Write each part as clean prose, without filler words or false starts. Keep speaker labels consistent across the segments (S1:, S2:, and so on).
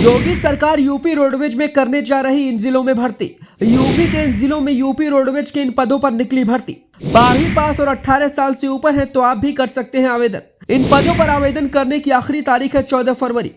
S1: योगी सरकार UP roadways में करने जा रही इन जिलों में भर्ती। यूपी के इन जिलों में यूपी रोडवेज के इन पदों पर निकली भर्ती। 12वीं पास और 18 साल से ऊपर है तो आप भी कर सकते हैं आवेदन। इन पदों पर आवेदन करने की आखिरी तारीख है 14 फरवरी।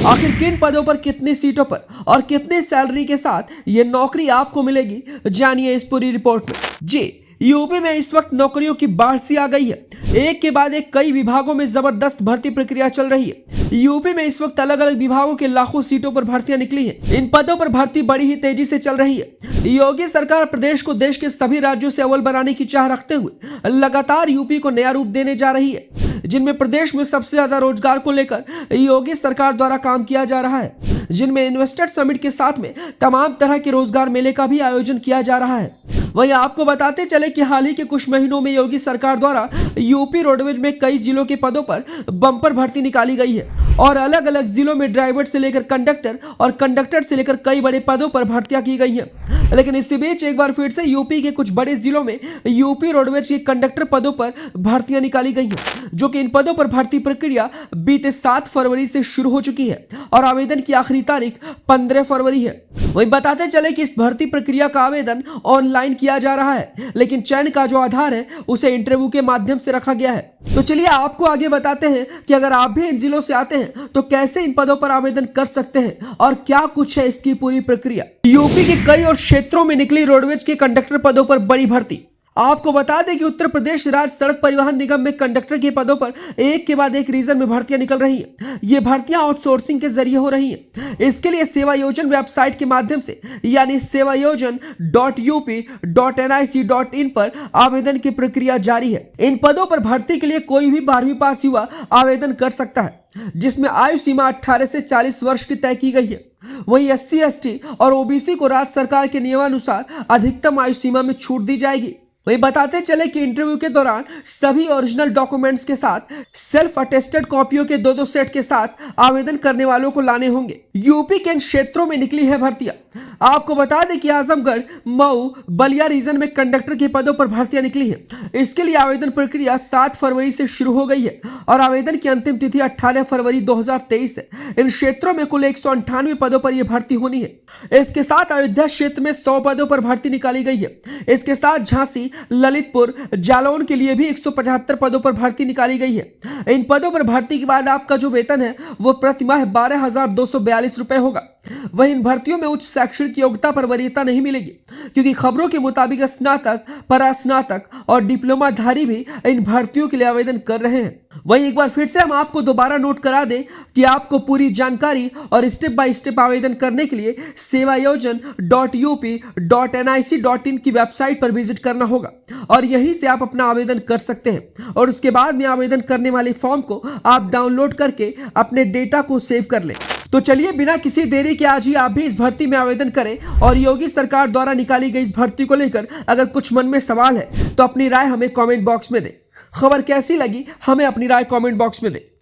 S1: आखिर किन पदों पर कितनी सीटों पर और कितनी सैलरी के साथ ये नौकरी आपको मिलेगी, जानिए इस पूरी रिपोर्ट में। जी, यूपी में इस वक्त नौकरियों की बाढ़ सी आ गई है। एक के बाद एक कई विभागों में जबरदस्त भर्ती प्रक्रिया चल रही है। यूपी में इस वक्त अलग अलग विभागों के लाखों सीटों पर भर्तियां निकली हैं। इन पदों पर भर्ती बड़ी ही तेजी से चल रही है। योगी सरकार प्रदेश को देश के सभी राज्यों से अव्वल बनाने की चाह रखते हुए लगातार यूपी को नया रूप देने जा रही है, जिनमें प्रदेश में सबसे ज्यादा रोजगार को लेकर योगी सरकार द्वारा काम किया जा रहा है, जिनमें इन्वेस्टर समिट के साथ में तमाम तरह के रोजगार मेले का भी आयोजन किया जा रहा है। वहीं आपको बताते चले कि हाल ही के कुछ महीनों में योगी सरकार द्वारा यूपी रोडवेज में कई जिलों के पदों पर बम्पर भर्ती निकाली गई है और अलग अलग जिलों में ड्राइवर से लेकर कंडक्टर और कंडक्टर से लेकर कई बड़े पदों पर भर्तियां की गई हैं। लेकिन इसी बीच एक बार फिर से यूपी के कुछ बड़े जिलों में यूपी रोडवेज के कंडक्टर पदों पर भर्तियां निकाली गई हैं, जो कि इन पदों पर भर्ती प्रक्रिया बीते 7 फरवरी से शुरू हो चुकी है और आवेदन की आखिरी तारीख 15 फरवरी है। वहीं बताते चले कि इस भर्ती प्रक्रिया का आवेदन ऑनलाइन किया जा रहा है, लेकिन चयन का जो आधार है उसे इंटरव्यू के माध्यम से रखा गया है। तो चलिए आपको आगे बताते हैं कि अगर आप भी इन जिलों से आते हैं तो कैसे इन पदों पर आवेदन कर सकते हैं और क्या कुछ है इसकी पूरी प्रक्रिया। यूपी के कई और क्षेत्रों में निकली रोडवेज के कंडक्टर पदों पर बड़ी भर्ती। आपको बता दें कि उत्तर प्रदेश राज्य सड़क परिवहन निगम में कंडक्टर के पदों पर एक के बाद एक रीजन में भर्तियां निकल रही हैं। ये भर्तियां आउटसोर्सिंग के जरिए हो रही हैं। इसके लिए सेवायोजन वेबसाइट के माध्यम से यानी sevayojan.up.nic.in पर आवेदन की प्रक्रिया जारी है। इन पदों पर भर्ती के लिए कोई भी 12वीं पास युवा आवेदन कर सकता है, जिसमें आयु सीमा 18 से 40 वर्ष की तय की गई है। वहीं SC, ST और OBC को राज्य सरकार के नियमानुसार अधिकतम आयु सीमा में छूट दी जाएगी। वहीं बताते चले कि इंटरव्यू के दौरान सभी ओरिजिनल डॉक्यूमेंट्स के साथ सेल्फ अटेस्टेड कॉपियों के 2-2 सेट के साथ आवेदन करने वालों को लाने होंगे। यूपी के इन क्षेत्रों में निकली है भर्तियां। आपको बता दें कि आजमगढ़, मऊ, बलिया रीजन में कंडक्टर के पदों पर भर्तियां निकली हैं। इसके लिए आवेदन प्रक्रिया 7 फरवरी से शुरू हो गई है और आवेदन की अंतिम तिथि 18 फरवरी 2023 है। इन क्षेत्रों में कुल 198 पदों पर यह भर्ती होनी है। इसके साथ अयोध्या क्षेत्र में 100 पदों पर भर्ती निकाली गई है। इसके साथ झांसी, ललितपुर, जालौन के लिए भी 175 पदों पर भर्ती निकाली गई है। इन पदों पर भर्ती के बाद आपका जो वेतन है वो प्रति माह 12,242 रुपए होगा। वहीं इन भर्तियों में उच्च शैक्षणिक योग्यता पर वरीयता नहीं मिलेगी, क्योंकि खबरों के मुताबिक स्नातक, परास्नातक और डिप्लोमाधारी भी इन भर्तियों के लिए आवेदन कर रहे हैं। वहीं एक बार फिर से हम आपको दोबारा नोट करा दें कि आपको पूरी जानकारी और स्टेप बाय स्टेप आवेदन करने के लिए sevayojan.up.nic.in की वेबसाइट पर विजिट करना होगा और यहीं से आप अपना आवेदन कर सकते हैं और उसके बाद में आवेदन करने वाले फॉर्म को आप डाउनलोड करके अपने डेटा को सेव कर लें। तो चलिए बिना किसी देरी के आज ही आप भी इस भर्ती में आवेदन करें और योगी सरकार द्वारा निकाली गई इस भर्ती को लेकर अगर कुछ मन में सवाल है तो अपनी राय हमें कमेंट बॉक्स में दें। खबर कैसी लगी हमें अपनी राय कमेंट बॉक्स में दें।